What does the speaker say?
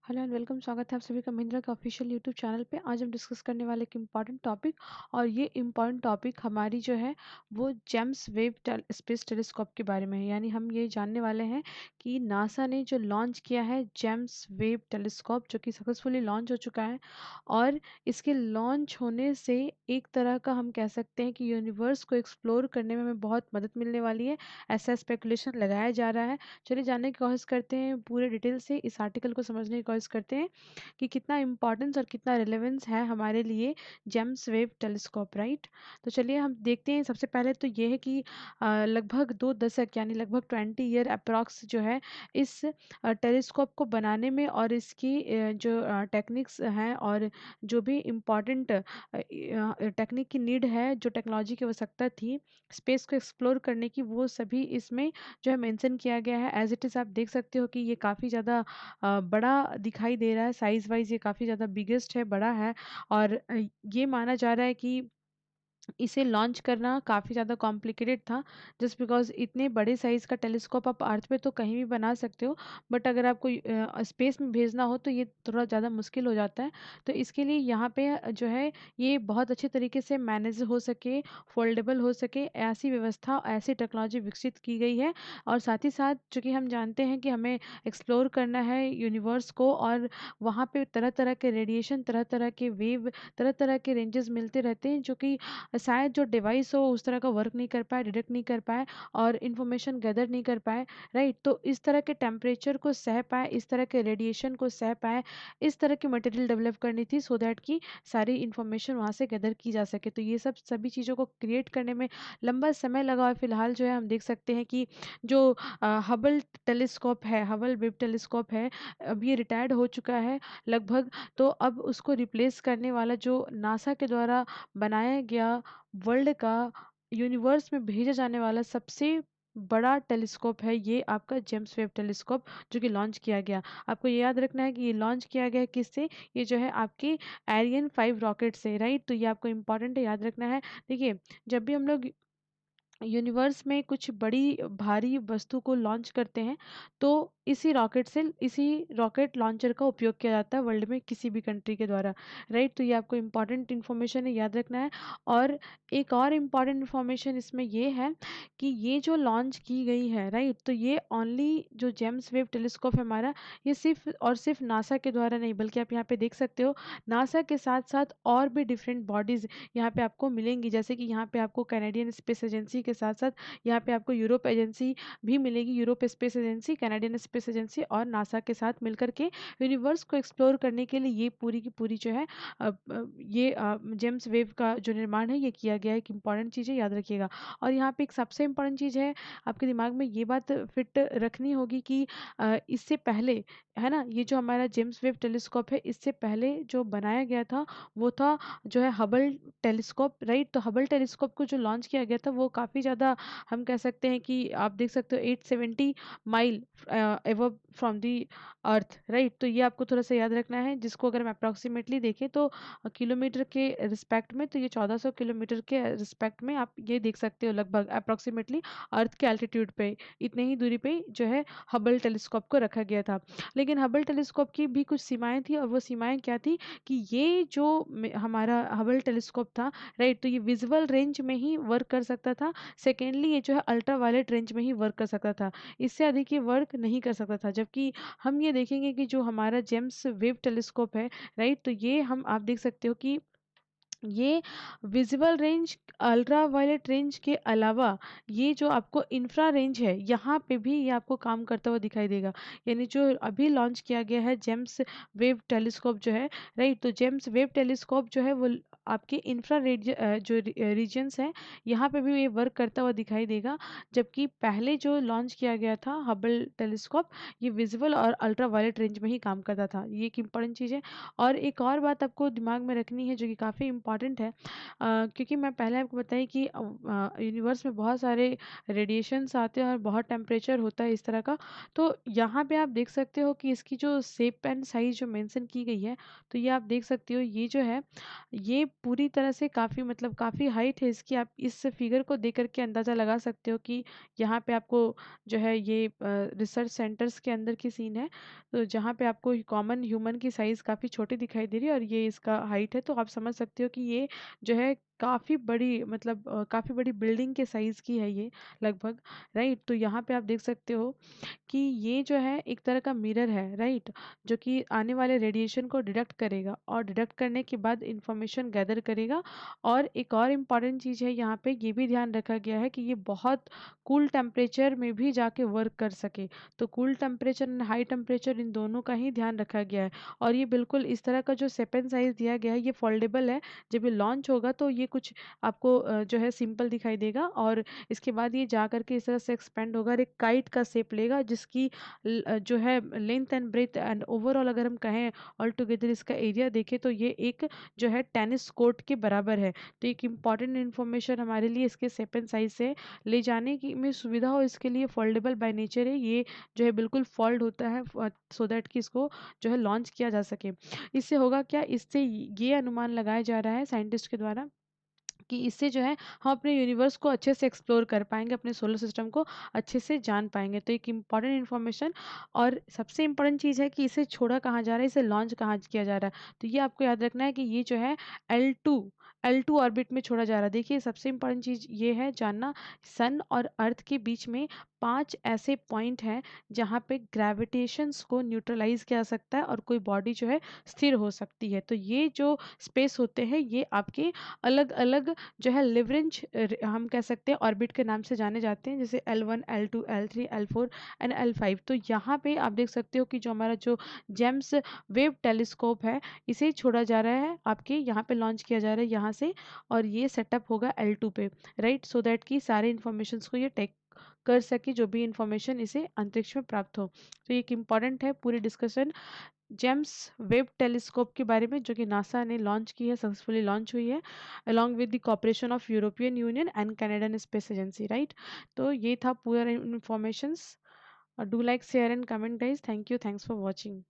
Hello and welcome. स्वागत है आप सभी का महिंद्रा के ऑफिशियल यूट्यूब चैनल पे। आज हम डिस्कस करने वाले एक इम्पॉर्टेंट टॉपिक, और ये इम्पॉर्टेंट टॉपिक हमारी जो है वो जेम्स वेब स्पेस टेलीस्कोप के बारे में है। यानी हम ये जानने वाले हैं कि नासा ने जो लॉन्च किया है जेम्स वेब टेलीस्कोप, जो कि सक्सेसफुली लॉन्च हो चुका है, और इसके लॉन्च होने से एक तरह का हम कह सकते हैं कि यूनिवर्स को एक्सप्लोर करने में हमें बहुत मदद मिलने वाली है, ऐसा स्पेकुलेशन लगाया जा रहा है। चलिए जानने की कोशिश करते हैं पूरे डिटेल से, इस आर्टिकल को समझने की कोशिश करते हैं कि कितना इम्पोर्टेंस और कितना रिलेवेंस है हमारे लिए जेम्स वेब टेलीस्कोप, राइट। तो चलिए हम देखते हैं। सबसे पहले तो ये है कि लगभग 2 दशक यानी लगभग 20 ईयर अप्रॉक्स जो है इस टेलीस्कोप को बनाने में, और इसकी जो टेक्निक्स हैं और जो भी इम्पॉर्टेंट टेक्निक की नीड है, जो टेक्नोलॉजी की आवश्यकता थी स्पेस को एक्सप्लोर करने की, वो सभी इसमें जो है मेंशन किया गया है। एज इट इज़ आप देख सकते हो कि ये काफ़ी ज़्यादा बड़ा दिखाई दे रहा है। साइज़ वाइज ये काफ़ी ज़्यादा बिगेस्ट है, बड़ा है। और ये माना जा रहा है कि इसे लॉन्च करना काफ़ी ज़्यादा कॉम्प्लिकेटेड था, जस्ट बिकॉज़ इतने बड़े साइज़ का टेलीस्कोप आप अर्थ पे तो कहीं भी बना सकते हो, बट अगर आपको स्पेस में भेजना हो तो ये थोड़ा ज़्यादा मुश्किल हो जाता है। तो इसके लिए यहाँ पे जो है ये बहुत अच्छे तरीके से मैनेज हो सके, फोल्डेबल हो सके, ऐसी व्यवस्था, ऐसी टेक्नोलॉजी विकसित की गई है। और साथ ही साथ चूँकि हम जानते हैं कि हमें एक्सप्लोर करना है यूनिवर्स को, और वहाँ पे तरह-तरह के रेडिएशन, तरह-तरह के वेव, तरह-तरह के रेंजेस मिलते रहते हैं, जो कि शायद जो डिवाइस हो उस तरह का वर्क नहीं कर पाए, डिटेक्ट नहीं कर पाए और इन्फॉर्मेशन गैदर नहीं कर पाए, राइट। तो इस तरह के टेम्परेचर को सह पाए, इस तरह के रेडिएशन को सह पाए, इस तरह की मटेरियल डेवलप करनी थी, सो दैट कि सारी इन्फॉर्मेशन वहाँ से गैदर की जा सके। तो ये सब सभी चीज़ों को क्रिएट करने में लंबा समय लगा, और फिलहाल जो है हम देख सकते हैं कि जो हबल टेलीस्कोप है, हबल वेब टेलीस्कोप है, अब ये रिटायर्ड हो चुका है लगभग। तो अब उसको रिप्लेस करने वाला जो नासा के द्वारा बनाया गया वर्ल्ड का यूनिवर्स में भेजा जाने वाला सबसे बड़ा टेलीस्कोप है, ये आपका जेम्स वेब टेलीस्कोप, जो कि लॉन्च किया गया। आपको ये याद रखना है कि ये लॉन्च किया गया है किससे? ये जो है आपके एरियन 5 रॉकेट से, राइट। तो ये आपको इम्पोर्टेंट है, याद रखना है। देखिए, जब भी हम लोग यूनिवर्स में कुछ बड़ी भारी वस्तु को लॉन्च करते हैं, तो इसी रॉकेट लॉन्चर का उपयोग किया जाता है वर्ल्ड में किसी भी कंट्री के द्वारा, राइट। तो ये आपको इम्पॉर्टेंट इन्फॉर्मेशन है, याद रखना है। और एक और इम्पॉर्टेंट इन्फॉर्मेशन इसमें ये है कि ये जो लॉन्च की गई है, राइट, तो ये ओनली जो जेम्स वेब टेलीस्कोप है हमारा, ये सिर्फ और सिर्फ नासा के द्वारा नहीं, बल्कि आप यहाँ पे देख सकते हो नासा के साथ साथ और भी डिफरेंट बॉडीज़ यहाँ पे आपको मिलेंगी। जैसे कि यहाँ पे आपको कैनेडियन स्पेस एजेंसी के साथ साथ यहाँ पे आपको यूरोप एजेंसी भी मिलेगी, Europe space agency, Canadian space agency और नासा के साथ मिलकर के यूनिवर्स को एक्सप्लोर करने के लिए ये पूरी की पूरी जो है ये जेम्स वेव का जो निर्माण है ये किया गया है। एक इंपॉर्टेंट चीज़ है, याद रखिएगा। और यहाँ पे एक सबसे इम्पॉर्टेंट चीज़ है, आपके दिमाग में ये बात फिट रखनी होगी कि इससे पहले, है ना, ये जो हमारा जेम्स वेव टेलीस्कोप है, इससे पहले जो बनाया गया था वो था जो है हबल टेलीस्कोप, राइट। तो हबल टेलीस्कोप को जो लॉन्च किया गया था वो काफ़ी ज़्यादा, हम कह सकते हैं कि आप देख सकते हो 870 mile above from the earth, right. तो ये आपको थोड़ा सा याद रखना है, जिसको अगर हम अप्रॉक्सीमेटली देखें तो किलोमीटर के रिस्पेक्ट में, तो ये 1400 किलोमीटर के रिस्पेक्ट में आप ये देख सकते हो, लगभग अप्रॉक्सीमेटली अर्थ के एल्टीट्यूड पे, इतने ही दूरी पे जो है हबल टेलीस्कोप को रखा गया था। लेकिन हबल टेलीस्कोप की भी कुछ सीमाएं थी, और वो सीमाएं क्या थी कि ये जो हमारा हबल टेलीस्कोप था, राइट, तो ये विजुअल रेंज में ही वर्क कर सकता था। सेकेंडली, ये जो है अल्ट्रा वायलेट रेंज में ही वर्क कर सकता था, इससे अधिक ये वर्क नहीं कर सकता था। जबकि हम ये देखेंगे कि जो हमारा जेम्स वेब टेलीस्कोप है, राइट, तो ये हम आप देख सकते हो कि ये visible range, ultraviolet range के अलावा ये जो आपको इंफ्रा रेंज है, यहाँ पे भी ये आपको काम करता हुआ दिखाई देगा। यानी जो अभी लॉन्च किया गया है जेम्स वेब टेलीस्कोप जो है, राइट, तो जेम्स वेब टेलीस्कोप जो है वो आपके इंफ्रा जो रीजन्स हैं, यहाँ पे भी ये वर्क करता हुआ दिखाई देगा। जबकि पहले जो लॉन्च किया गया था हबल टेलीस्कोप, ये विजिबल और अल्ट्रा वायलेट रेंज में ही काम करता था। ये एक इंपॉर्टेंट चीज़ है। और एक और बात आपको दिमाग में रखनी है, जो कि काफ़ी इम्पॉर्टेंट है, क्योंकि मैं पहले आपको बताई कि यूनिवर्स में बहुत सारे रेडिएशंस आते हैं और बहुत टेम्परेचर होता है इस तरह का। तो यहाँ पे आप देख सकते हो कि इसकी जो शेप एंड साइज जो मेंशन की गई है, तो ये आप देख सकते हो, ये जो है ये पूरी तरह से काफ़ी मतलब काफ़ी हाइट है इसकी। आप इस फिगर को देख कर के अंदाज़ा लगा सकते हो कि यहाँ पे आपको जो है ये रिसर्च सेंटर्स के अंदर की सीन है। तो जहाँ पे आपको कॉमन ह्यूमन की साइज़ काफ़ी छोटी दिखाई दे रही है और ये इसका हाइट है। तो आप समझ सकते हो कि ये जो है काफ़ी बड़ी मतलब काफ़ी बड़ी बिल्डिंग के साइज़ की है ये लगभग, राइट? तो यहाँ पे आप देख सकते हो कि ये जो है एक तरह का मिरर है, राइट? जो कि आने वाले रेडिएशन को डिटेक्ट करेगा और डिटेक्ट करने के बाद इंफॉर्मेशन गैदर करेगा। और एक और इम्पॉर्टेंट चीज़ है यहाँ पे, ये भी ध्यान रखा गया है कि ये बहुत कूल टेम्परेचर में भी जाके वर्क कर सके। तो cool temperature and high temperature in दोनों का ही ध्यान रखा गया है। और ये बिल्कुल इस तरह का जो सेपन साइज दिया गया है ये फोल्डेबल है। जब ये लॉन्च होगा तो ये कुछ आपको जो है सिंपल दिखाई देगा और इसके बाद ये जा करके इस तरह से एक्सपेंड होगा और एक काइट का शेप लेगा, जिसकी जो है length and breadth and overall अगर हम कहें ऑल टुगेदर इसका एरिया देखें तो ये एक जो है टेनिस कोर्ट के बराबर है। तो एक इम्पॉर्टेंट इन्फॉर्मेशन हमारे लिए इसके शेप एंड साइज से ले जाने की में सुविधा हो इसके लिए फोल्डेबल बाय नेचर है। ये जो है बिल्कुल फोल्ड होता है सो दैट कि इसको जो है लॉन्च किया जा सके। इससे होगा क्या, इससे ये अनुमान लगाया जा रहा है साइंटिस्ट के द्वारा कि इससे जो है हम अपने यूनिवर्स को अच्छे से एक्सप्लोर कर पाएंगे, अपने सोलर सिस्टम को अच्छे से जान पाएंगे। तो एक इम्पॉर्टेंट इन्फॉर्मेशन। और सबसे इम्पॉर्टेंट चीज़ है कि इसे छोड़ा कहाँ जा रहा है, इसे लॉन्च कहाँ किया जा रहा है। तो ये आपको याद रखना है कि ये जो है एल टू ऑर्बिट में छोड़ा जा रहा है। देखिए सबसे इम्पॉर्टेंट चीज़ ये है जानना, सन और अर्थ के बीच में 5 ऐसे पॉइंट हैं जहाँ पे ग्रेविटेशंस को न्यूट्रलाइज किया जा सकता है और कोई बॉडी जो है स्थिर हो सकती है। तो ये जो स्पेस होते हैं ये आपके अलग अलग जो है लिवरेंज हम कह सकते हैं ऑर्बिट के नाम से जाने जाते हैं, जैसे L1 L2 L3 L4 and L5। तो यहाँ पे आप देख सकते हो कि जो हमारा जो जेम्स वेब टेलीस्कोप है इसे छोड़ा जा रहा है, आपके यहाँ पे लॉन्च किया जा रहा है यहाँ से। और ये सेटअप होगा L2 पे, राइट? सो दैट कि सारे इन्फॉर्मेशंस को ये टेक कर सके, जो भी इंफॉर्मेशन इसे अंतरिक्ष में प्राप्त हो। तो ये एक इम्पॉर्टेंट है पूरी डिस्कशन जेम्स वेब टेलीस्कोप के बारे में, जो कि नासा ने लॉन्च की है, सक्सेसफुली लॉन्च हुई है along with the cooperation of European Union and Canadian space agency, right? तो ये था पूरा informations. Do like share and comment guys. Thank you, thanks for watching.